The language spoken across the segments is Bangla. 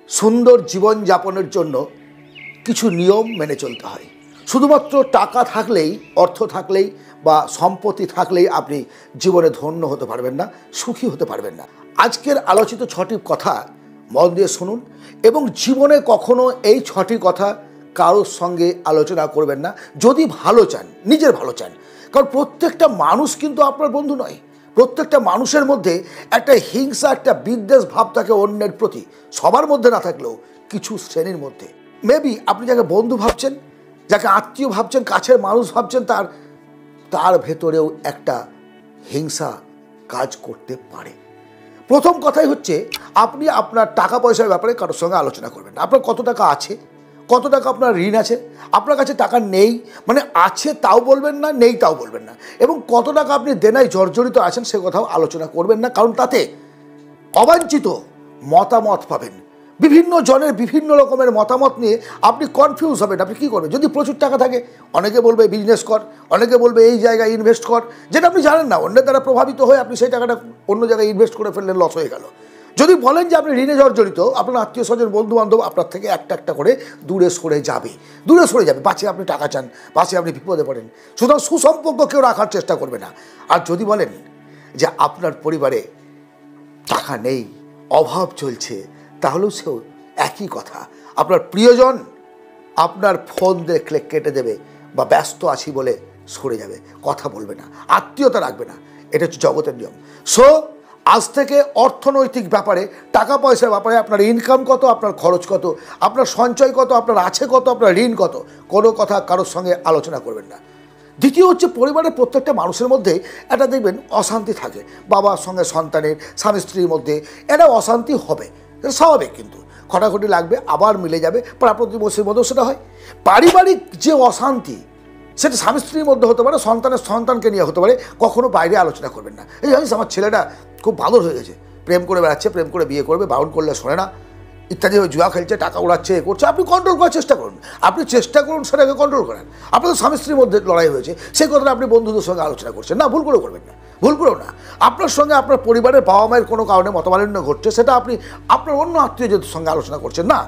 সুন্দর জীবন যাপনের জন্য কিছু নিয়ম মেনে চলতে হয়। শুধুমাত্র টাকা থাকলেই, অর্থ থাকলেই বা সম্পত্তি থাকলেই আপনি জীবনে ধন্য হতে পারবেন না, সুখী হতে পারবেন না। আজকের আলোচিত 6টি কথা মন দিয়ে শুনুন এবং জীবনে কখনো এই 6টি কথা কারোর সঙ্গে আলোচনা করবেন না যদি ভালো চান, নিজের ভালো চান। কারণ প্রত্যেকটা মানুষ কিন্তু আপনার বন্ধু নয়। প্রত্যেকটা মানুষের মধ্যে একটা হিংসা, একটা বিদ্বেষ ভাব থাকে অন্যের প্রতি, সবার মধ্যে না থাকলেও কিছু শ্রেণীর মধ্যে। মেবি আপনি যাকে বন্ধু ভাবছেন, যাকে আত্মীয় ভাবছেন, কাছের মানুষ ভাবছেন, তার ভেতরেও একটা হিংসা কাজ করতে পারে। প্রথম কথাই হচ্ছে, আপনি আপনার টাকা পয়সার ব্যাপারে কারোর সঙ্গে আলোচনা করবেন না। আপনার কত টাকা আছে, কত টাকা আপনার ঋণ আছে, আপনার কাছে টাকা নেই মানে আছে তাও বলবেন না, নেই তাও বলবেন না, এবং কত টাকা আপনি দেনায় জর্জরিত আছেন সে কথাও আলোচনা করবেন না। কারণ তাতে অবাঞ্ছিত মতামত পাবেন, বিভিন্ন জনের বিভিন্ন রকমের মতামত নিয়ে আপনি কনফিউজ হবেন। আপনি কী করবেন? যদি প্রচুর টাকা থাকে, অনেকে বলবে বিজনেস কর, অনেকে বলবে এই জায়গায় ইনভেস্ট কর, যেটা আপনি জানেন না, অন্যের দ্বারা প্রভাবিত হয়ে আপনি সেই টাকাটা অন্য জায়গায় ইনভেস্ট করে ফেললেন, লস হয়ে গেল। যদি বলেন যে আপনি ঋণে জর্জরিত, আপনার আত্মীয় স্বজন, বন্ধু বান্ধব আপনার থেকে একটা একটা করে দূরে সরে যাবে, পাছে আপনি টাকা চান, পাছে আপনি বিপদে পড়েন। সুতরাং সুসম্পর্ক কেউ রাখার চেষ্টা করবে না। আর যদি বলেন যে আপনার পরিবারে টাকা নেই, অভাব চলছে, তাহলেও সেও একই কথা। আপনার প্রিয়জন আপনার ফোন দেখলে কেটে দেবে বা ব্যস্ত আছি বলে সরে যাবে, কথা বলবে না, আত্মীয়তা রাখবে না। এটা হচ্ছে জগতের নিয়ম। সো আজ থেকে অর্থনৈতিক ব্যাপারে, টাকা পয়সার ব্যাপারে, আপনার ইনকাম কত, আপনার খরচ কত, আপনার সঞ্চয় কত, আপনার আছে কত, আপনার ঋণ কত, কোনো কথা কারোর সঙ্গে আলোচনা করবেন না। দ্বিতীয় হচ্ছে, পরিবারের প্রত্যেকটা মানুষের মধ্যে একটা দেখবেন অশান্তি থাকে। বাবার সঙ্গে সন্তানের, স্বামী স্ত্রীর মধ্যে একটা অশান্তি হবে, এটা স্বাভাবিক। কিন্তু খটাখটি লাগবে, আবার মিলে যাবে, পাড়া প্রতিবেশীর মধ্যেও সেটা হয়। পারিবারিক যে অশান্তি, সেটা স্বামী স্ত্রীর মধ্যে হতে পারে, সন্তানকে নিয়ে হতে পারে, কখনো বাইরে আলোচনা করবেন না। এই জানিস আমার ছেলেটা খুব বাদর হয়ে গেছে, প্রেম করে বেড়াচ্ছে, প্রেম করে বিয়ে করবে, বারণ করলে শোনে না, ইত্যাদি, জুয়া খেলছে, টাকা উড়াচ্ছে, এ করছে। আপনি কন্ট্রোল করার চেষ্টা করুন, সেটাকে কন্ট্রোল করেন। আপনাদের স্বামী স্ত্রীর মধ্যে লড়াই হয়েছে, সেই কথাটা আপনি বন্ধুদের সঙ্গে আলোচনা করছেন না, ভুল করে করবেন না, ভুল করেও না। আপনার সঙ্গে আপনার পরিবারের বাবা মায়ের কোনো কারণে মতমালিন্য ঘটছে, সেটা আপনি আপনার অন্য আত্মীয়দের সঙ্গে আলোচনা করছেন না,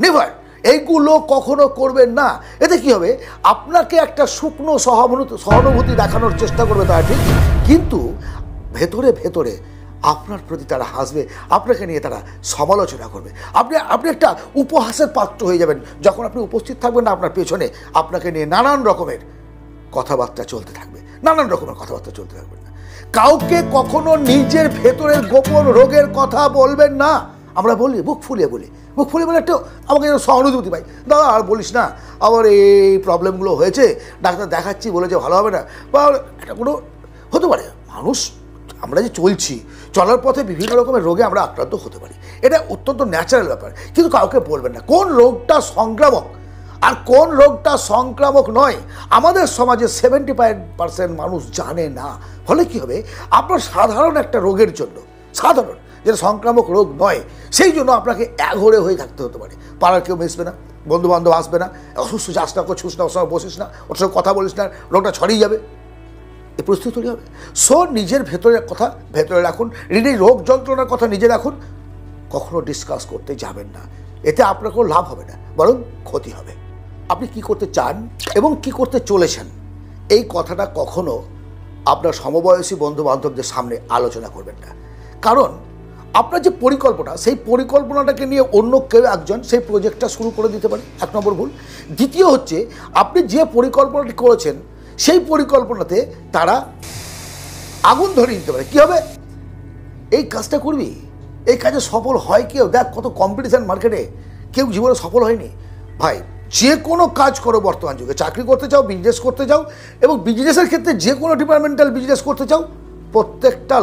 নেভার। এইগুলো কখনো করবেন না। এতে কি হবে? আপনাকে একটা শুকনো সহানুভূতি দেখানোর চেষ্টা করবে, তারা ঠিক, কিন্তু ভেতরে ভেতরে আপনার প্রতি তারা হাসবে, আপনাকে নিয়ে তারা সমালোচনা করবে। আপনি একটা উপহাসের পাত্র হয়ে যাবেন যখন আপনি উপস্থিত থাকবেন না। আপনার পেছনে আপনাকে নিয়ে নানান রকমের কথাবার্তা চলতে থাকবে, না। কাউকে কখনো নিজের ভেতরের গোপন রোগের কথা বলবেন না। আমরা বলি, বুক ফুলিয়ে বলে একটু আমাকে সহানুভূতি পাই, দাদা আর বলিস না, আবার এই প্রবলেমগুলো হয়েছে, ডাক্তার দেখাচ্ছি, বলেছে ভালো হবে না, বা এটা কোনো হতে পারে। মানুষ, আমরা যে চলার পথে বিভিন্ন রকমের রোগে আমরা আক্রান্ত হতে পারি, এটা অত্যন্ত ন্যাচারাল ব্যাপার। কিন্তু কাউকে বলবেন না কোন রোগটা সংক্রামক আর কোন রোগটা সংক্রামক নয়। আমাদের সমাজে 75% মানুষ জানে না। ফলে কি হবে? আপনার সাধারণ একটা রোগের জন্য, সাধারণ যেটা সংক্রামক রোগ নয়, সেই জন্য আপনাকে একঘরে হয়ে থাকতে হতে পারে। পাড়ার কেউ মিশবে না, বন্ধু বান্ধব আসবে না, অসুস্থ যাস না, ছুস না, ওর সঙ্গে বসিস না, ওর সঙ্গে কথা বলিস না, রোগটা ছড়িয়ে যাবে, এই পরিস্থিতি তৈরি হবে। সো নিজের ভেতরের কথা ভেতরে রাখুন, এই রোগ যন্ত্রণার কথা নিজে রাখুন, কখনো ডিসকাস করতে যাবেন না। এতে আপনার কোনো লাভ হবে না, বরং ক্ষতি হবে। আপনি কি করতে চান এবং কি করতে চলেছেন, এই কথাটা কখনো আপনার সমবয়সী বন্ধু বান্ধবদের সামনে আলোচনা করবেন না। কারণ আপনার যে পরিকল্পনা, সেই পরিকল্পনাটাকে নিয়ে অন্য কেউ একজন সেই প্রজেক্টটা শুরু করে দিতে পারে, 1 নম্বর ভুল। দ্বিতীয় হচ্ছে, আপনি যে পরিকল্পনাটি করেছেন সেই পরিকল্পনাতে তারা আগুন ধরিয়ে দিতে পারে। কী হবে? এই কাজটা করবি, এই কাজে সফল হয় কেউ? দেখ কত কম্পিটিশান মার্কেটে, কেউ জীবনে সফল হয়নি। ভাই, যে কোনো কাজ করো বর্তমান যুগে, চাকরি করতে চাও, বিজনেস করতে চাও, এবং বিজনেসের ক্ষেত্রে যে কোনো ডিপার্টমেন্টাল বিজনেস করতে চাও, প্রত্যেকটা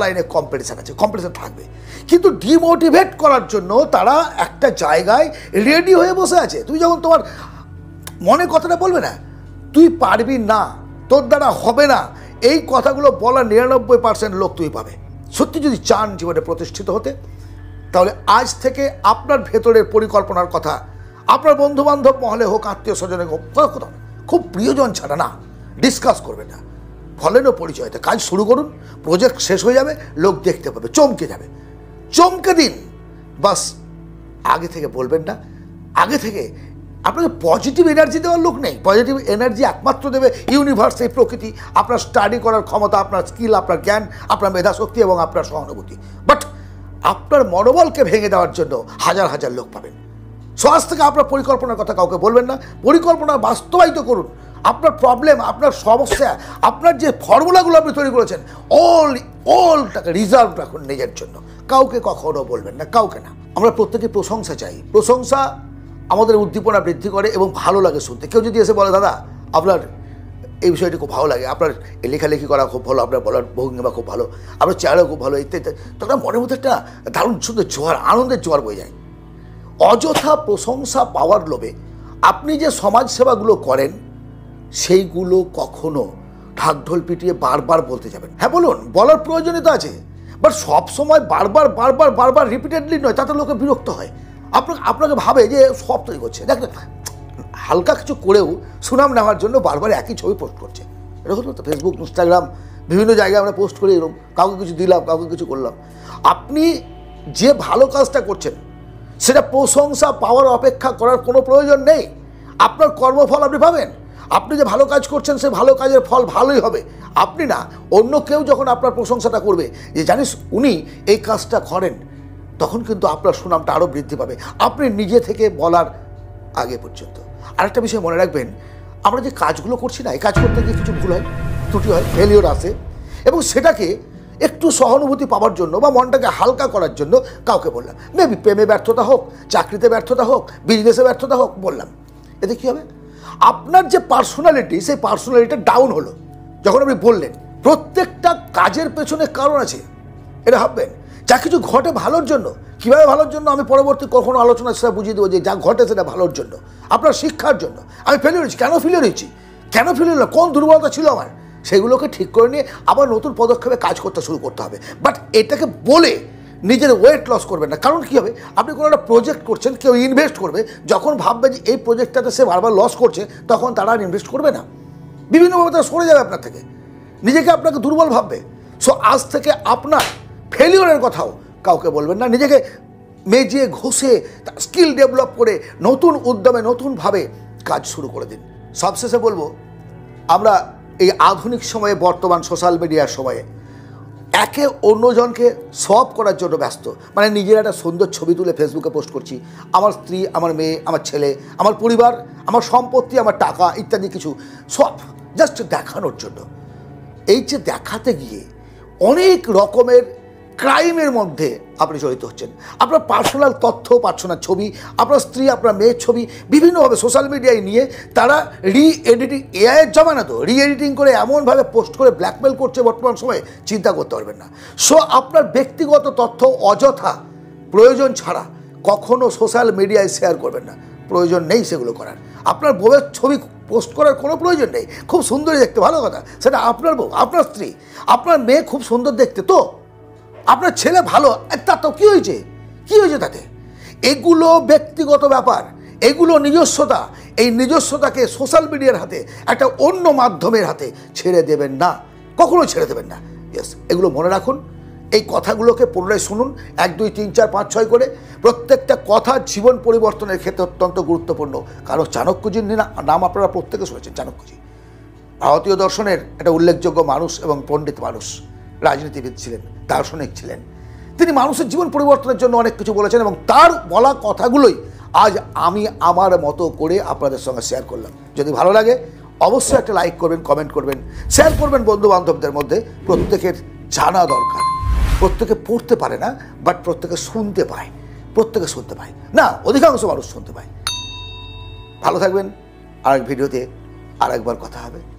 লাইনে কম্পিটিশান আছে, কম্পিটিশান থাকবে। কিন্তু ডিমোটিভেট করার জন্য তারা একটা জায়গায় রেডি হয়ে বসে আছে। তুমি যখন তোমার মনে কথাটা বলবে না, তুই পারবি না, তোর দ্বারা হবে না, এই কথাগুলো বলা 99% লোক তুই পাবে। সত্যি যদি চান জীবনে প্রতিষ্ঠিত হতে, তাহলে আজ থেকে আপনার ভেতরের পরিকল্পনার কথা আপনার বন্ধুবান্ধব মহলে হোক, আত্মীয় স্বজনে হোক, কোথাও খুব প্রিয়জন ছাড়া না ডিসকাস করবে না। ফলেনও পরিচয়তে কাজ শুরু করুন, প্রজেক্ট শেষ হয়ে যাবে, লোক দেখতে পাবে, চমকে যাবে। চমকে দিন, বাস আগে থেকে বলবেন না। আগে থেকে আপনাকে পজিটিভ এনার্জি দেওয়ার লোক নেই। পজিটিভ এনার্জি একমাত্র দেবে ইউনিভার্স, এই প্রকৃতি, আপনার স্টাডি করার ক্ষমতা, আপনার স্কিল, আপনার জ্ঞান, আপনার মেধাশক্তি এবং আপনার সহানুভূতি। বাট আপনার মনোবলকে ভেঙে দেওয়ার জন্য হাজার হাজার লোক পাবেন। সো আজ থেকে আপনার পরিকল্পনার কথা কাউকে বলবেন না, পরিকল্পনা বাস্তবায়িত করুন। আপনার প্রবলেম, আপনার সমস্যা, আপনার যে ফর্মুলাগুলো আপনি তৈরি করেছেন, অলটাকে রিজার্ভ রাখুন নিজের জন্য। কাউকে কখনো বলবেন না, কাউকে না। আমরা প্রত্যেকে প্রশংসা চাই। প্রশংসা আমাদের উদ্দীপনা বৃদ্ধি করে এবং ভালো লাগে শুনতে। কেউ যদি এসে বলে, দাদা আপনার এই বিষয়টি খুব ভালো লাগে, আপনার লেখালেখি করা খুব ভালো, আপনার বলার ভঙ্গিমা খুব ভালো, আপনার চেহারা খুব ভালো, ইত্যাদি, তখন মনের মধ্যে একটা দারুণ সুন্দর জোয়ার, আনন্দের জোয়ার বয়ে যায়। অযথা প্রশংসা পাওয়ার লোভে আপনি যে সমাজসেবাগুলো করেন সেইগুলো কখনো ঢাকঢোল পিটিয়ে বারবার বলতে যাবেন। হ্যাঁ বলুন, বলার প্রয়োজনীয়তা আছে, বাট সবসময় বারবার রিপিটেডলি নয়, তাতে লোকে বিরক্ত হয়। আপনাকে ভাবে যে সব তৈরি করছে, দেখেন হালকা কিছু করেও সুনাম নেওয়ার জন্য বারবার একই ছবি পোস্ট করছে। এটা হতো তো ফেসবুক, ইনস্টাগ্রাম, বিভিন্ন জায়গায় আমরা পোস্ট করি এরকম, কাউকে কিছু দিলাম, কাউকে কিছু করলাম। আপনি যে ভালো কাজটা করছেন সেটা প্রশংসা পাওয়ার অপেক্ষা করার কোনো প্রয়োজন নেই। আপনার কর্মফল আপনি পাবেন। আপনি যে ভালো কাজ করছেন সে ভালো কাজের ফল ভালোই হবে। আপনি না, অন্য কেউ যখন আপনার প্রশংসাটা করবে যে জানিস উনি এই কাজটা করেন, তখন কিন্তু আপনার সুনামটা আরও বৃদ্ধি পাবে আপনি নিজে থেকে বলার আগে পর্যন্ত। আরেকটা বিষয় মনে রাখবেন, আমরা যে কাজগুলো করছি না, এই কাজ করতে গিয়ে কিছু ভুল হয়, ত্রুটি হয়, ফেলিওর আসে, এবং সেটাকে একটু সহানুভূতি পাওয়ার জন্য বা মনটাকে হালকা করার জন্য কাউকে বললাম। মেবি প্রেমে ব্যর্থতা হোক, চাকরিতে ব্যর্থতা হোক, বিজনেসে ব্যর্থতা হোক, বললাম। এতে কী হবে? আপনার যে পার্সোনালিটি, সেই পার্সোনালিটিটা ডাউন হলো যখন আপনি বললেন। প্রত্যেকটা কাজের পেছনে কারণ আছে, এটা ভাববেন। যা কিছু ঘটে ভালোর জন্য, কীভাবে ভালোর জন্য আমি পরবর্তী কখনো আলোচনা সেটা বুঝিয়ে দেবো, যে যা ঘটে সেটা ভালোর জন্য, আপনার শিক্ষার জন্য। আমি ফেলিওর হয়েছি, কেন ফেলিওর হয়েছি, কেন ফেলিওর হলো, কোন দুর্বলতা ছিল আমার, সেগুলোকে ঠিক করে নিয়ে আবার নতুন পদক্ষেপে কাজ করতে শুরু করতে হবে। বাট এটাকে বলে নিজের ওয়েট লস করবেন না। কারণ কী হবে, আপনি কোনো একটা প্রজেক্ট করছেন, কেউ ইনভেস্ট করবে, যখন ভাববে যে এই প্রজেক্টটাতে সে বারবার লস করছে, তখন তারা আর ইনভেস্ট করবে না, বিভিন্নভাবে তারা সরে যাবে আপনার থেকে, নিজেকে আপনাকে দুর্বল ভাববে। সো আজ থেকে আপনার ফেলিওরের কথাও কাউকে বলবেন না। নিজেকে মেজে ঘষে স্কিল ডেভেলপ করে নতুন উদ্যমে নতুনভাবে কাজ শুরু করে দিন। সবশেষে বলবো, আমরা এই আধুনিক সময়ে, বর্তমান সোশ্যাল মিডিয়ার সময়ে একে অন্যজনকে সব করার জন্য ব্যস্ত। মানে নিজের একটা সুন্দর ছবি তুলে ফেসবুকে পোস্ট করছি, আমার স্ত্রী, আমার মেয়ে, আমার ছেলে, আমার পরিবার, আমার সম্পত্তি, আমার টাকা ইত্যাদি কিছু, সব জাস্ট দেখানোর জন্য। এই যে দেখাতে গিয়ে অনেক রকমের ক্রাইমের মধ্যে আপনি জড়িত হচ্ছেন। আপনার পার্সোনাল তথ্য, পার্সোনাল ছবি, আপনার স্ত্রী, আপনার মেয়ের ছবি বিভিন্নভাবে সোশ্যাল মিডিয়ায় নিয়ে তারা রি-এডিটিং, এআইয়ের জমানা তো, রি-এডিটিং করে এমনভাবে পোস্ট করে ব্ল্যাকমেল করছে বর্তমান সময়ে, চিন্তা করতে পারবেন না। সো আপনার ব্যক্তিগত তথ্য অযথা, প্রয়োজন ছাড়া কখনো সোশ্যাল মিডিয়ায় শেয়ার করবেন না। প্রয়োজন নেই সেগুলো করার। আপনার বউয়ের ছবি পোস্ট করার কোনো প্রয়োজন নেই। খুব সুন্দরই দেখতে, ভালো কথা, সেটা আপনার বউ, আপনার স্ত্রী, আপনার মেয়ে খুব সুন্দর দেখতে, তো আপনার ছেলে ভালো, তাতেও কী হয়েছে, কী হয়েছে তাতে? এগুলো ব্যক্তিগত ব্যাপার, এগুলো নিজস্বতা। এই নিজস্বতাকে সোশ্যাল মিডিয়ার হাতে, একটা অন্য মাধ্যমের হাতে ছেড়ে দেবেন না, কখনো ছেড়ে দেবেন না। ইয়েস, এগুলো মনে রাখুন। এই কথাগুলোকে পুনরায় শুনুন, 1, 2, 3, 4, 5, 6 করে। প্রত্যেকটা কথা জীবন পরিবর্তনের ক্ষেত্রে অত্যন্ত গুরুত্বপূর্ণ। কারণ চাণক্যজির নাম আপনারা প্রত্যেকে শুনেছেন। চাণক্যজি ভারতীয় দর্শনের একটা উল্লেখযোগ্য মানুষ এবং পণ্ডিত মানুষ, রাজনীতিবিদ ছিলেন, দার্শনিক ছিলেন। তিনি মানুষের জীবন পরিবর্তনের জন্য অনেক কিছু বলেছেন, এবং তার বলা কথাগুলোই আজ আমি আমার মতো করে আপনাদের সঙ্গে শেয়ার করলাম। যদি ভালো লাগে অবশ্যই একটা লাইক করবেন, কমেন্ট করবেন, শেয়ার করবেন বন্ধু বান্ধবদের মধ্যে। প্রত্যেকের জানা দরকার। প্রত্যেকে পড়তে পারে না, বাট প্রত্যেকে শুনতে পায়। প্রত্যেকে শুনতে পায় না, অধিকাংশ মানুষ শুনতে পায়। ভালো থাকবেন। আরেক ভিডিওতে আরেকবার কথা হবে।